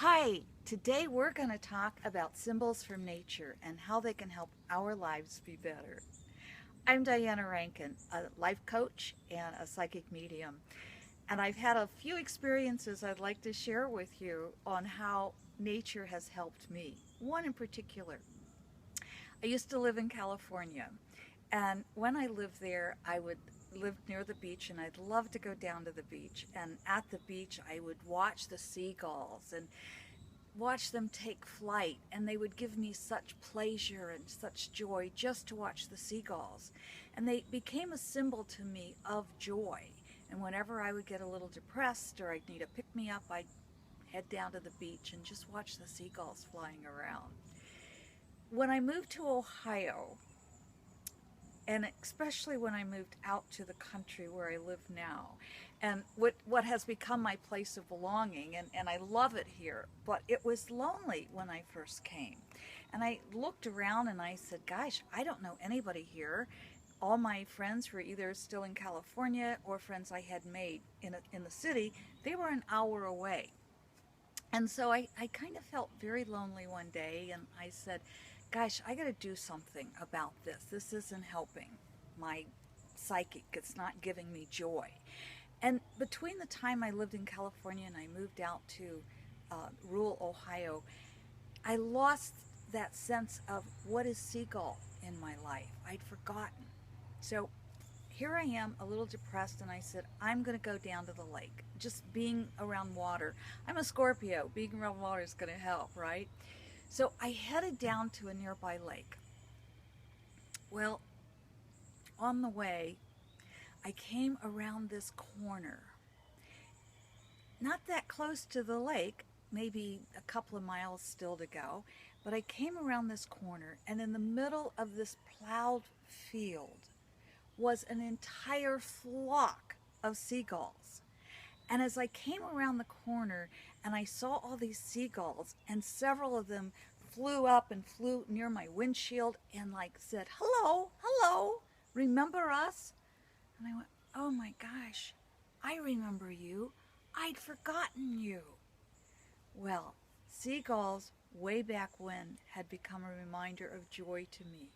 Hi, today we're going to talk about symbols from nature and how they can help our lives be better. I'm Diana Rankin, a life coach and a psychic medium, and I've had a few experiences I'd like to share with you on how nature has helped me. One in particular. I used to live in California, and when I lived there, I would live near the beach and I'd love to go down to the beach. And at the beach, I would watch the seagulls and watch them take flight, and they would give me such pleasure and such joy just to watch the seagulls. And they became a symbol to me of joy. And whenever I would get a little depressed or I'd need a pick me up, I'd head down to the beach and just watch the seagulls flying around. When I moved to Ohio, and especially when I moved out to the country where I live now, and what has become my place of belonging, and I love it here, but it was lonely when I first came. And I looked around and I said, gosh, I don't know anybody here. All my friends were either still in California or friends I had made in the city. They were an hour away. And so I kind of felt very lonely one day, and I said, gosh, I got to do something about this. This isn't helping my psychic, it's not giving me joy. And between the time I lived in California and I moved out to rural Ohio, I lost that sense of what is seagull in my life. I'd forgotten. So here I am, a little depressed, and I said, I'm going to go down to the lake. Just being around water. I'm a Scorpio. Being around water is going to help, right? So I headed down to a nearby lake. Well, on the way, I came around this corner. Not that close to the lake, maybe a couple of miles still to go, but I came around this corner, and in the middle of this plowed field was an entire flock of seagulls. And as I came around the corner and I saw all these seagulls, and several of them flew up and flew near my windshield and like said, hello, hello, remember us? And I went, oh my gosh, I remember you. I'd forgotten you. Well, seagulls way back when had become a reminder of joy to me.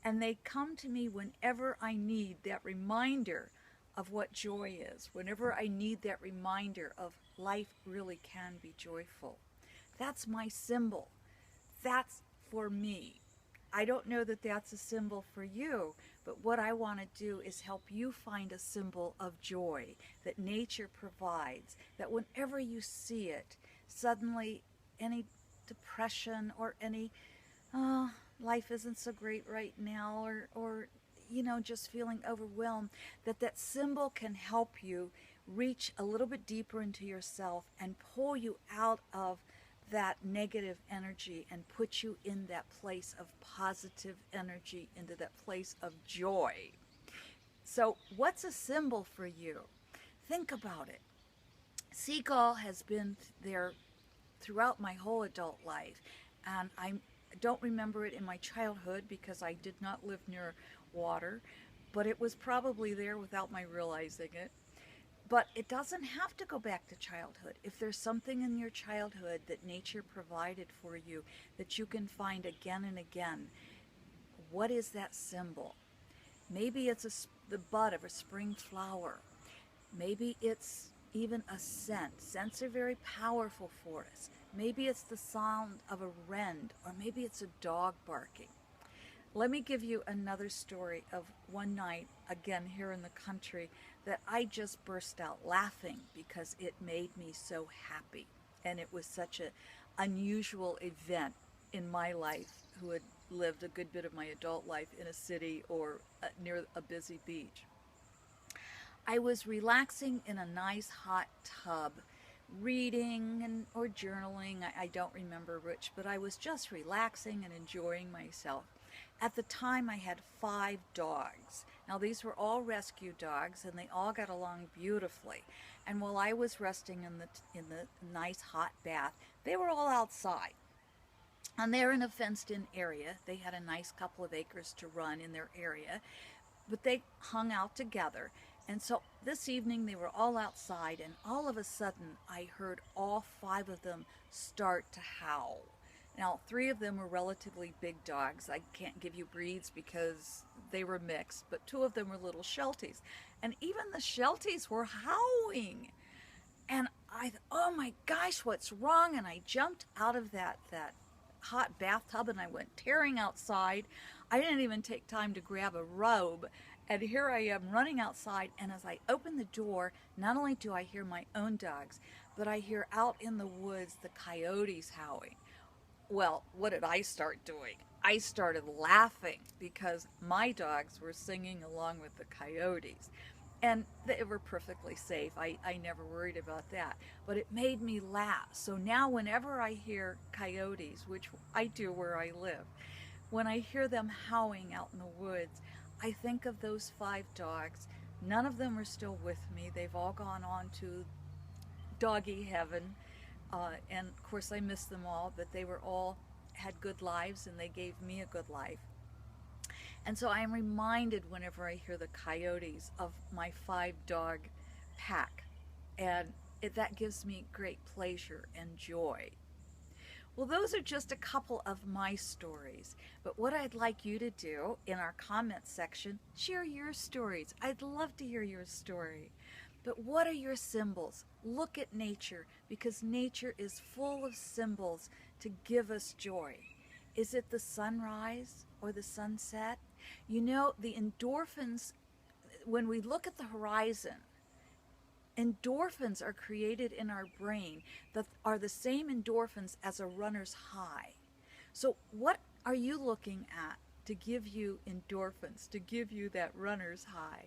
And they come to me whenever I need that reminder of what joy is, whenever I need that reminder of life really can be joyful. That's my symbol. That's for me. I don't know that that's a symbol for you, but what I want to do is help you find a symbol of joy that nature provides, that whenever you see it, suddenly any depression or any, oh, life isn't so great right now, or just feeling overwhelmed, that symbol can help you reach a little bit deeper into yourself and pull you out of that negative energy and put you in that place of positive energy, into that place of joy. So, what's a symbol for you? Think about it. Seagull has been there throughout my whole adult life, and I don't remember it in my childhood because I did not live near water, but it was probably there without my realizing it. But it doesn't have to go back to childhood. If there's something in your childhood that nature provided for you that you can find again and again, what is that symbol? Maybe it's the bud of a spring flower. Maybe it's even a scent. Scents are very powerful for us. Maybe it's the sound of a wren, or maybe it's a dog barking. Let me give you another story of one night, again here in the country, that I just burst out laughing because it made me so happy. And it was such an unusual event in my life, who had lived a good bit of my adult life in a city or near a busy beach. I was relaxing in a nice hot tub, reading or journaling. I don't remember which, but I was just relaxing and enjoying myself. At the time, I had 5 dogs. Now, these were all rescue dogs, and they all got along beautifully. And while I was resting in the nice hot bath, they were all outside. And they're in a fenced-in area. They had a nice couple of acres to run in their area, but they hung out together. And so this evening they were all outside, and all of a sudden I heard all five of them start to howl. Now, three of them were relatively big dogs. I can't give you breeds because they were mixed, but two of them were little Shelties. And even the Shelties were howling. And I thought, oh my gosh, what's wrong? And I jumped out of that hot bathtub and I went tearing outside. I didn't even take time to grab a robe. And here I am running outside, and as I open the door, not only do I hear my own dogs, but I hear out in the woods the coyotes howling. Well, what did I start doing? I started laughing because my dogs were singing along with the coyotes. And they were perfectly safe. I never worried about that. But it made me laugh. So now whenever I hear coyotes, which I do where I live, when I hear them howling out in the woods, I think of those five dogs. None of them are still with me. They've all gone on to doggy heaven. And of course I miss them all, but they were all had good lives and they gave me a good life. And so I am reminded whenever I hear the coyotes of my five dog pack. And that gives me great pleasure and joy. Well, those are just a couple of my stories. But what I'd like you to do in our comments section, share your stories. I'd love to hear your story. But what are your symbols? Look at nature, because nature is full of symbols to give us joy. Is it the sunrise or the sunset? You know, the endorphins, when we look at the horizon, endorphins are created in our brain that are the same endorphins as a runner's high. So what are you looking at to give you endorphins, to give you that runner's high?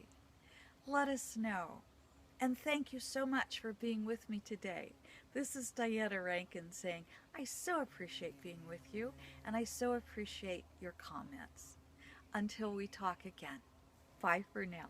Let us know. And thank you so much for being with me today. This is Diana Rankin saying, I so appreciate being with you, and I so appreciate your comments. Until we talk again. Bye for now.